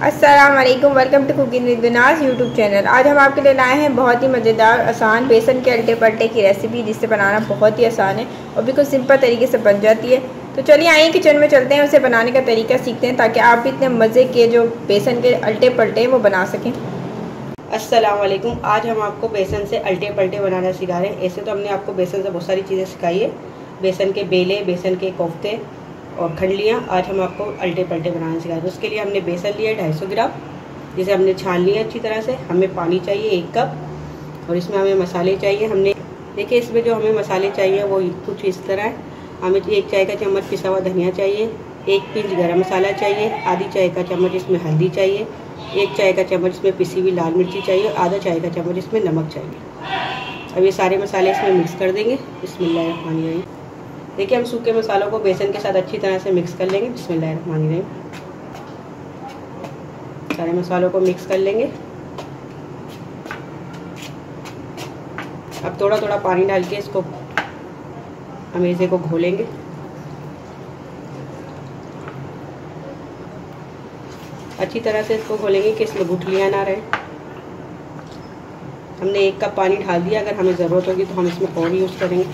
अस्सलाम वालेकुम, welcome to cooking with Binaj YouTube channel. आज हम आपके लिए लाए हैं बहुत ही मज़ेदार आसान बेसन के अल्टे पल्टे की रेसिपी, जिससे बनाना बहुत ही आसान है और बिल्कुल सिंपल तरीके से बन जाती है। तो चलिए आइए किचन में चलते हैं, उसे बनाने का तरीका सीखते हैं ताकि आप भी इतने मज़े के जो बेसन के अल्टे पल्टे हैं वो बना सकें। अस्सलाम वालेकुम। आज हम आपको बेसन से अल्टे पल्टे बनाना सिखा रहे हैं। ऐसे तो हमने आपको बेसन से बहुत सारी चीज़ें सिखाई है, बेसन के बेले, बेसन के कोफ्ते और खंडलियाँ। आज हम आपको अल्टे पल्टे बनाना सिखा रहे हैं। उसके लिए हमने बेसन लिया 250 ग्राम, जिसे हमने छान लिया अच्छी तरह से। हमें पानी चाहिए 1 कप और इसमें हमें मसाले चाहिए। हमने देखिए इसमें जो हमें मसाले चाहिए वो कुछ इस तरह है। हमें 1 चाय का चम्मच पिसा हुआ धनिया चाहिए, 1 पिंच गरम मसाला चाहिए, आधी चाय का चम्मच इसमें हल्दी चाहिए, 1 चाय का चम्मच इसमें पिसी हुई लाल मिर्ची चाहिए, आधा चाय का चम्मच इसमें नमक चाहिए। अब ये सारे मसाले इसमें मिक्स कर देंगे। बिस्मिल्लाहिर्रहमानिर्रहीम। देखिए हम सूखे मसालों को बेसन के साथ अच्छी तरह से मिक्स कर लेंगे। बिस्मिल्लाहिर्रहमानिर्रहीम। सारे मसालों को मिक्स कर लेंगे। अब थोड़ा थोड़ा पानी डाल के इसको हम इसे को घोलेंगे। अच्छी तरह से इसको घोलेंगे कि इसमें गुठलियाँ ना रहे। हमने 1 कप पानी डाल दिया, अगर हमें ज़रूरत होगी तो हम इसमें और यूज़ करेंगे।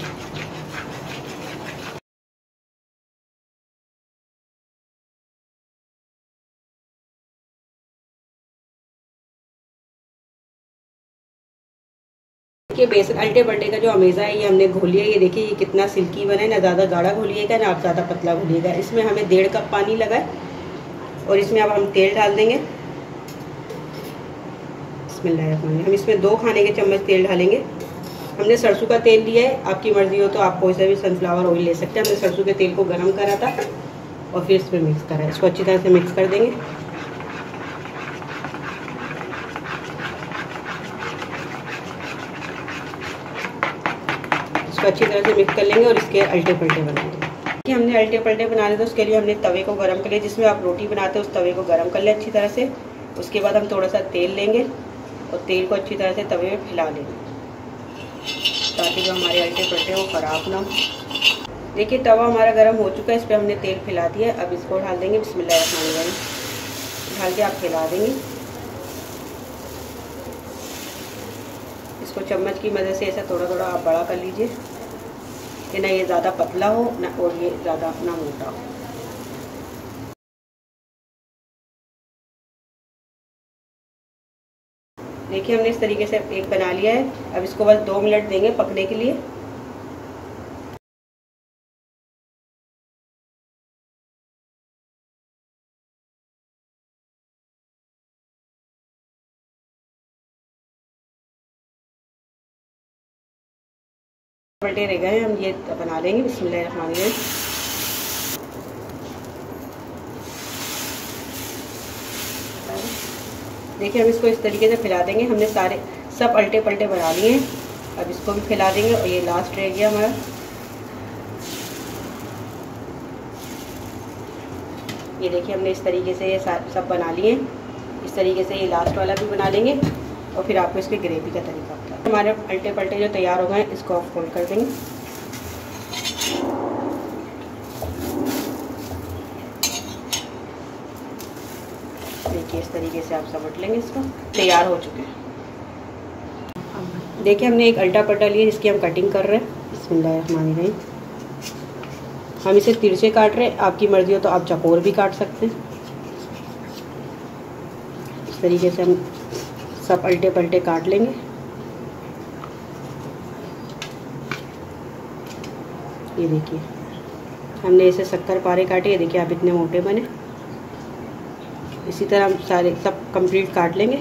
ये बेसन अल्टे पल्टे का जो अमेज़ा है ये हमने घोलिया। ये देखिए ये कितना सिल्की बना है, ना ज़्यादा गाढ़ा घोलिएगा ना आप ज़्यादा पतला घोलिएगा। इसमें हमें 1.5 कप पानी लगा है और इसमें अब हम तेल डाल देंगे। बिस्मिल्लाहिर्रहमानिर्रहीम। हम इसमें 2 खाने के चम्मच तेल डालेंगे। हमने सरसों का तेल लिया है, आपकी मर्जी हो तो आप कोई सा भी सनफ्लावर ऑयल ले सकते हैं। हमने सरसों के तेल को गर्म करा था और फिर इसमें मिक्स करा है। इसको अच्छी तरह से मिक्स कर देंगे। इसको अच्छी तरह से मिक्स कर लेंगे और इसके अल्टे पल्टे बना देंगे। हमने अल्टे पल्टे बनाने थे, उसके लिए हमने तवे को गर्म कर लिया। जिसमें आप रोटी बनाते हैं उस तवे को गर्म कर लें अच्छी तरह से। उसके बाद हम थोड़ा सा तेल लेंगे और तेल को अच्छी तरह से तवे में फैला देंगे ताकि जो हमारे अल्टे पल्टे वो ख़राब ना हो। देखिए तवा हमारा गर्म हो चुका है, इस पर हमने तेल फैला दिया। अब इसको डाल देंगे। बिस्मिल्लाहिर्रहमानिर्रहीम। डाल के आप फैला देंगे। इसको चम्मच की मदद से ऐसा थोड़ा थोड़ा आप बड़ा कर लीजिए कि ना ये ज़्यादा पतला हो ना और ये ज़्यादा ना मोटा हो। देखिए हमने इस तरीके से एक बना लिया है। अब इसको बस 2 मिनट देंगे पकने के लिए। पलटे रह गए, हम ये बना लेंगे। बिस्मिल्लाहिर्रहमानिर्रहीम। देखिए हम इसको इस तरीके से फैला देंगे। हमने सारे सब अल्टे पल्टे बना लिए हैं। अब इसको भी फैला देंगे और ये लास्ट रह गया हमारा। ये देखिए हमने इस तरीके से ये सब बना लिए। इस तरीके से ये लास्ट वाला भी बना लेंगे और फिर आपको इसके ग्रेवी का तरीका बता। हमारे अल्टे पल्टे जो तैयार हो गए हैं इसको आप फोल्ड कर देंगे। देखिए इस तरीके से आप समेट लेंगे। इसको तैयार हो चुके हैं। देखिए हमने एक अल्टा पल्टा लिया जिसकी हम कटिंग कर रहे हैं। बिस्मिल्लाहिर्रहमानिर्रहीम। हम इसे तिरछे काट रहे हैं, आपकी मर्जी हो तो आप चौकोर भी काट सकते हैं। इस तरीके से हम सब अल्टे पल्टे काट लेंगे। ये देखिए हमने इसे 70 पारे काटे। ये देखिए आप इतने मोटे बने। इसी तरह हम सारे सब कंप्लीट काट लेंगे।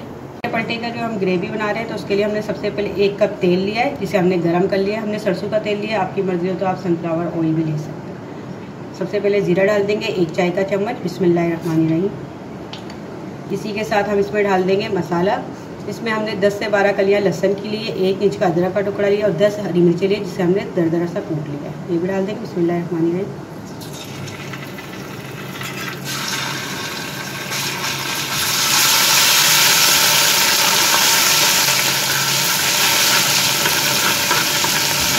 पल्टे का जो हम ग्रेवी बना रहे हैं तो उसके लिए हमने सबसे पहले 1 कप तेल लिया है, जिसे हमने गरम कर लिया। हमने सरसों का तेल लिया, आपकी मर्जी हो तो आप सनफ्लावर ऑयल भी ले सकते हैं। सबसे पहले ज़ीरा डाल देंगे 1 चाय का चम्मच। बिस्मिल्लाहिर्रहमानिर्रहीम। इसी के साथ हम इसमें डाल देंगे मसाला। इसमें हमने 10 से 12 कलियाँ लहसुन की लिए, 1 इंच का अदरक का टुकड़ा लिया और 10 हरी मिर्ची लिए, जिसे हमने दरदरा सा कूट लिया है। ये भी डाल देंगे। बिस्मिल्लाहिर्रहमानिर्रहीम।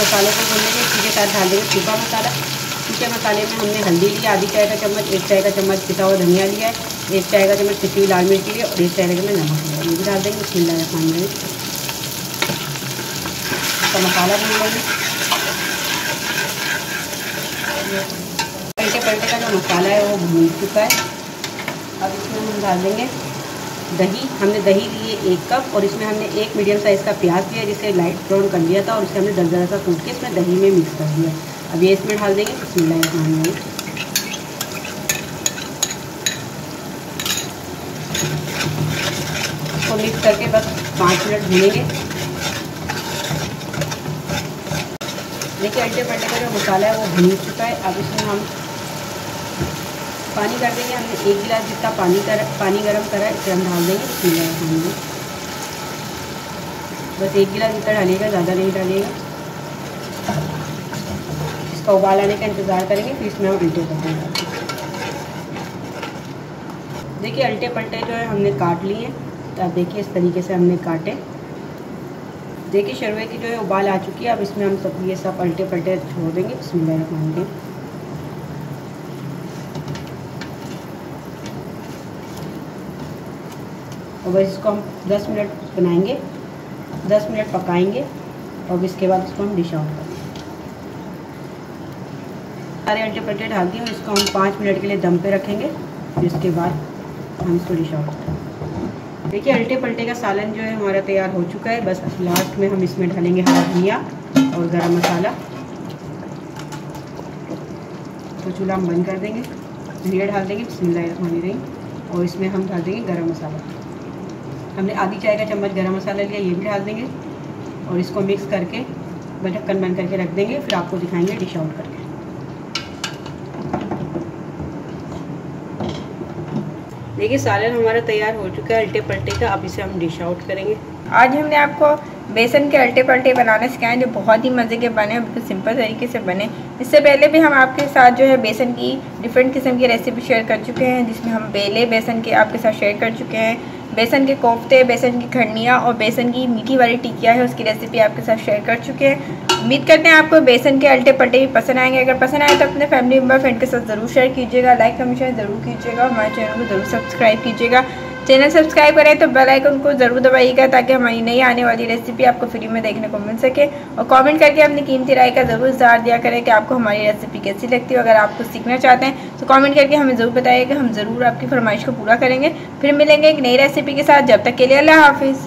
मसाले को भूनेंगे। इसी के साथ डाल देंगे सूखा मसाला। सूखे मसाले में हमने हल्दी लिया आधी चाय का चम्मच, 1 चाय का चम्मच पिसा हुआ धनिया लिया है, 1 चाय का चम्मच पिसी हुई लाल मिर्ची लिया और 1 चाय का चम्मच नमक लिया, ये भी डाल देंगे। बिस्मिल्लाहिर्रहमानिर्रहीम। इसका मसाला भून लेंगे। पलटे पलटे का जो मसाला है वो भून चुका है। अब इसमें हम डाल देंगे दही। हमने दही ली है 1 कप और इसमें हमने 1 मीडियम साइज़ का प्याज लिया जिसे लाइट ब्राउन कर लिया था और इसे हमने दरदरा सा कूट के इसमें दही में मिक्स कर दिया। अब ये इसमें डाल देंगे। बिस्मिल्लाहिर्रहमानिर्रहीम। इसको मिक्स करके बस 5 मिनट भूनेंगे। देखिए अल्टे पलटे का जो मसाला है वो भून चुका है। अब इसमें हम पानी कर देंगे। हमने 1 गिलास जितना पानी गर्म करा है इसे हम डाल देंगे। बिस्मिल्लाहिर्रहमानिर्रहीम। बस 1 गिलास जितना डालिएगा, ज़्यादा नहीं डालिएगा। इसका उबाल आने का इंतज़ार करेंगे, फिर इसमें हम अल्टे पलटे डालेंगे। देखिए अल्टे पलटे जो है हमने काट लिए हैं। तो आप देखिए इस तरीके से हमने काटे। देखिए शरबे की जो है उबाल आ चुकी है। अब इसमें हम सब ये सब अल्टे पलटे छोड़ देंगे। बिस्मिल्लाहिर्रहमानिर्रहीम। और बस इसको हम 10 मिनट बनाएंगे, 10 मिनट पकाएंगे और इसके बाद इसको हम डिश आउट करेंगे। सारे अल्टे पलटे डाल दिए और इसको हम 5 मिनट के लिए दम पे रखेंगे। जिसके बाद हम इसको डिश आउट करेंगे। देखिए अल्टे पलटे का सालन जो है हमारा तैयार हो चुका है। बस लास्ट में हम इसमें डालेंगे हरा धनिया और गरम मसाला। तो चूल्हा हम बंद कर देंगे, धनिया डाल देंगे। बिस्मिल्लाहिर्रहमानिर्रहीम। और इसमें हम डाल देंगे गरम मसाला। हमने आधी चाय का चम्मच गरम मसाला लिया, ये भी डाल देंगे और इसको मिक्स करके ढक्कन बंद करके रख देंगे। फिर आपको दिखाएंगे डिश आउट करके। देखिए सालन हमारा तैयार हो चुका है अल्टे पलटे का। अब इसे हम डिश आउट करेंगे। आज हमने आपको बेसन के अल्टे पलटे बनाना सिखाए जो बहुत ही मज़े के बने, बिल्कुल सिंपल तरीके से बने। इससे पहले भी हम आपके साथ जो है बेसन की डिफरेंट किस्म की रेसिपी शेयर कर चुके हैं, जिसमें हम बेले बेसन के आपके साथ शेयर कर चुके हैं, बेसन के कोफ्ते, बेसन की खंडनियाँ और बेसन की मीठी वाली टिकिया है उसकी रेसिपी आपके साथ शेयर कर चुके हैं। उम्मीद करते हैं आपको बेसन के अल्टे पलटे भी पसंद आएंगे। अगर पसंद आए तो अपने फैमिली मेम्बर फ्रेंड के साथ ज़रूर शेयर कीजिएगा, लाइक हमेशा ज़रूर कीजिएगा, हमारे चैनल को ज़रूर सब्सक्राइब कीजिएगा। चैनल सब्सक्राइब करें तो बेल आइकन को ज़रूर दबाइएगा ताकि हमारी नई आने वाली रेसिपी आपको फ्री में देखने को मिल सके। और कमेंट करके अपनी कीमती राय का ज़रूर इज़हार दिया करें कि आपको हमारी रेसिपी कैसी लगती है। अगर आप कुछ सीखना चाहते हैं तो कमेंट करके हमें ज़रूर बताइएगा, हम ज़रूर आपकी फरमाइश को पूरा करेंगे। फिर मिलेंगे एक नई रेसिपी के साथ। जब तक के लिए अल्लाह हाफिज़।